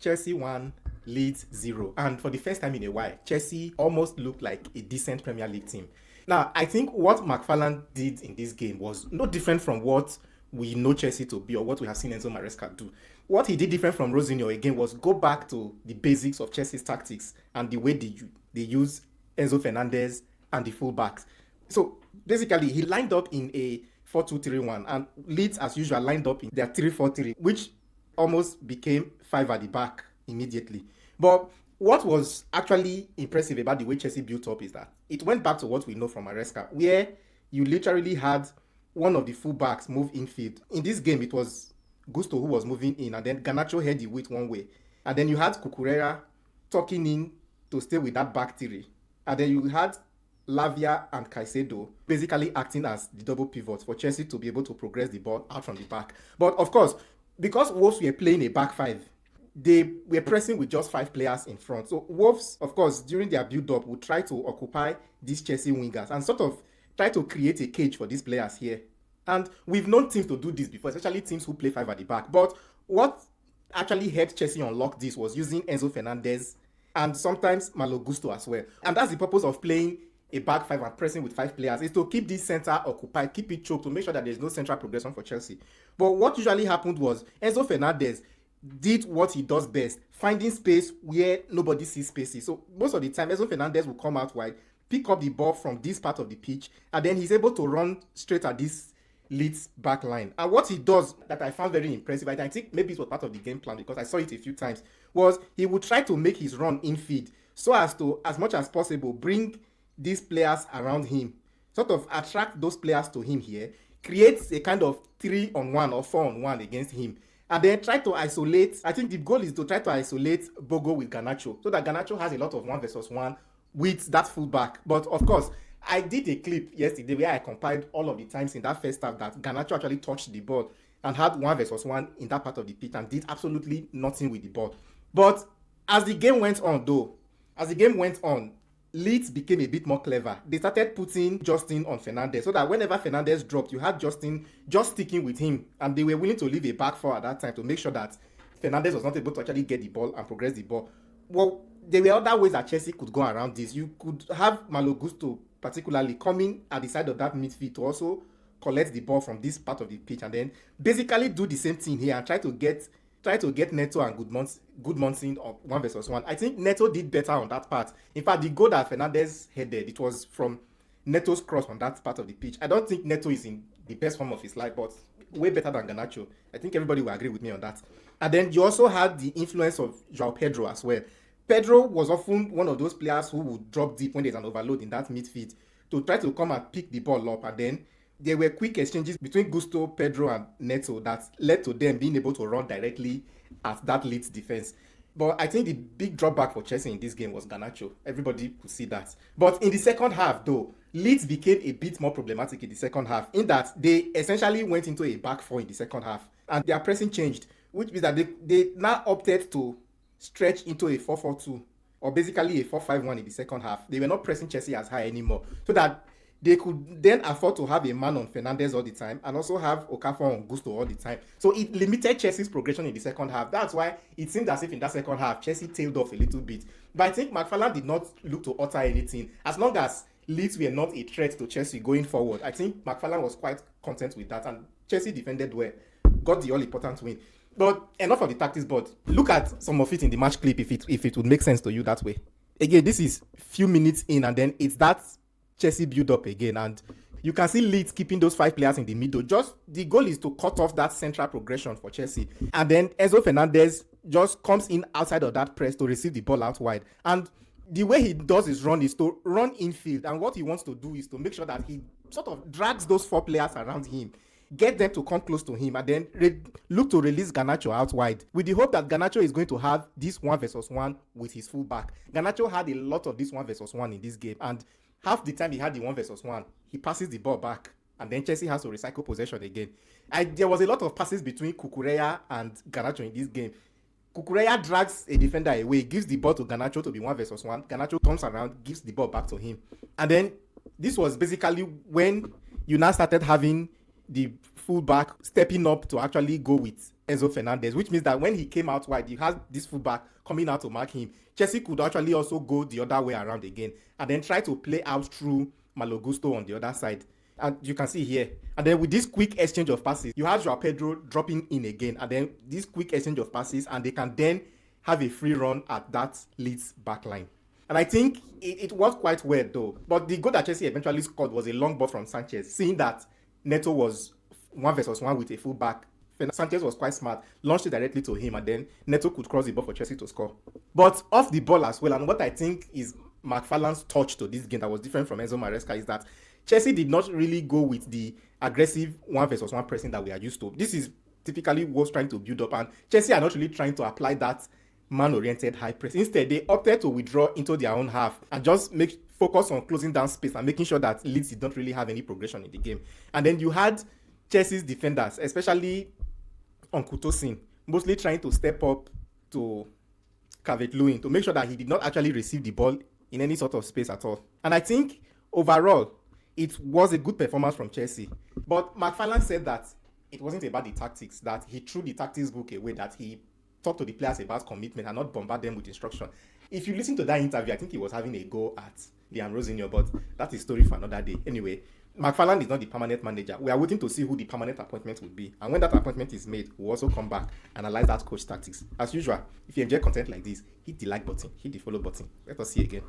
Chelsea 1, Leeds 0. And for the first time in a while, Chelsea almost looked like a decent Premier League team. Now, I think what McFarland did in this game was no different from what we know Chelsea to be or what we have seen Enzo Maresca do. What he did different from Rosinho again was go back to the basics of Chelsea's tactics and the way they use Enzo Fernandez and the fullbacks. So basically, he lined up in a 4-2-3-1, and Leeds, as usual, lined up in their 3-4-3, which almost became five at the back immediately. But what was actually impressive about the way Chelsea built up is that it went back to what we know from Maresca, where you literally had one of the fullbacks move infield. In this game, it was Gusto who was moving in, and then Garnacho headed the width one way. And then you had Cucurella tucking in to stay with that back three. And then you had Lavia and Caicedo basically acting as the double pivots for Chelsea to be able to progress the ball out from the back. But of course, because Wolves were playing a back five, they were pressing with just five players in front. So Wolves, of course, during their build-up, would try to occupy these Chelsea wingers and sort of try to create a cage for these players here. And we've known teams to do this before, especially teams who play five at the back. But what actually helped Chelsea unlock this was using Enzo Fernandez and sometimes Malo Gusto as well. And that's the purpose of playing a back five and pressing with five players, is to keep this center occupied, keep it choked, to make sure that there's no central progression for Chelsea. But what usually happened was Enzo Fernandez did what he does best, finding space where nobody sees spaces. So most of the time, Enzo Fernandez will come out wide, pick up the ball from this part of the pitch, and then he's able to run straight at this Leeds back line. And what he does that I found very impressive, I think maybe it was part of the game plan because I saw it a few times, was he would try to make his run infield so as to, as much as possible, bring these players around him, sort of attract those players to him here, creates a kind of 3-on-1 or 4-on-1 against him, and then try to isolate. I think the goal is to try to isolate Bogo with Garnacho, so that Garnacho has a lot of 1 versus 1 with that fullback. But of course, I did a clip yesterday where I compiled all of the times in that first half that Garnacho actually touched the ball and had 1 versus 1 in that part of the pitch and did absolutely nothing with the ball. But as the game went on, Leeds became a bit more clever. They started putting Justin on Fernandez so that whenever Fernandez dropped, you had Justin just sticking with him, and they were willing to leave a back four at that time to make sure that Fernandez was not able to actually get the ball and progress the ball. Well, there were other ways that Chelsea could go around this. You could have Malo Gusto particularly coming at the side of that midfield to also collect the ball from this part of the pitch and then basically do the same thing here and try to get Neto and Goodmanson on 1 versus 1. I think Neto did better on that part. In fact, the goal that Fernandez headed, it was from Neto's cross on that part of the pitch. I don't think Neto is in the best form of his life, but way better than Garnacho. I think everybody will agree with me on that. And then you also had the influence of João Pedro as well. Pedro was often one of those players who would drop deep when there's an overload in that midfield to try to come and pick the ball up, and then there were quick exchanges between Gusto, Pedro, and Neto that led to them being able to run directly at that Leeds defense. But I think the big drawback for Chelsea in this game was Garnacho. Everybody could see that. But in the second half, though, Leeds became a bit more problematic in the second half, in that they essentially went into a back four in the second half, and their pressing changed, which means that they now opted to stretch into a 4-4-2, or basically a 4-5-1 in the second half. They were not pressing Chelsea as high anymore, so that they could then afford to have a man on Fernandez all the time and also have Okafor on Gusto all the time. So it limited Chelsea's progression in the second half. That's why it seemed as if in that second half, Chelsea tailed off a little bit. But I think McFarland did not look to utter anything. As long as Leeds were not a threat to Chelsea going forward, I think McFarland was quite content with that. And Chelsea defended well, got the all-important win. But enough of the tactics, but look at some of it in the match clip if it would make sense to you that way. Again, this is few minutes in, and then it's that Chelsea build up again, and you can see Leeds keeping those five players in the middle. Just the goal is to cut off that central progression for Chelsea, and then Enzo Fernandez just comes in outside of that press to receive the ball out wide. And the way he does his run is to run infield, and what he wants to do is to make sure that he sort of drags those four players around him, get them to come close to him, and then look to release Garnacho out wide with the hope that Garnacho is going to have this 1-versus-1 with his fullback. Garnacho had a lot of this 1-versus-1 in this game, and half the time he had the 1-versus-1, he passes the ball back, and then Chelsea has to recycle possession again. There was a lot of passes between Cucurella and Garnacho in this game. Cucurella drags a defender away, gives the ball to Garnacho to be 1-versus-1. Garnacho comes around, gives the ball back to him. And then this was basically when you now started having the fullback stepping up to actually go with Enzo Fernandez, which means that when he came out wide, he had this fullback coming out to mark him. Chelsea could actually also go the other way around again and then try to play out through Malo Gusto on the other side. And you can see here. And then with this quick exchange of passes, you have Joao Pedro dropping in again. And then this quick exchange of passes, and they can then have a free run at that Leeds backline. And I think it worked quite well though. But the goal that Chelsea eventually scored was a long ball from Sanchez, seeing that Neto was 1v1 with a fullback. Sanchez was quite smart, launched it directly to him, and then Neto could cross the ball for Chelsea to score. But off the ball as well, and what I think is McFarland's touch to this game that was different from Enzo Maresca is that Chelsea did not really go with the aggressive 1v1 pressing that we are used to. This is typically what's trying to build up, and Chelsea are not really trying to apply that man-oriented high press. Instead, they opted to withdraw into their own half and just focus on closing down space and making sure that Leeds did not really have any progression in the game. And then you had Chelsea's defenders, especially on Kutosin, mostly trying to step up to Calvert-Lewin to make sure that he did not actually receive the ball in any sort of space at all. And I think overall, it was a good performance from Chelsea. But McFarland said that it wasn't about the tactics, that he threw the tactics book away, that he talked to the players about commitment and not bombard them with instruction. If you listen to that interview, I think he was having a go at Liam Rosinio, but that is story for another day. Anyway, McFarland is not the permanent manager. We are waiting to see who the permanent appointment will be. And when that appointment is made, we'll also come back and analyze that coach tactics. As usual, if you enjoy content like this, hit the like button, hit the follow button. Let us see you again.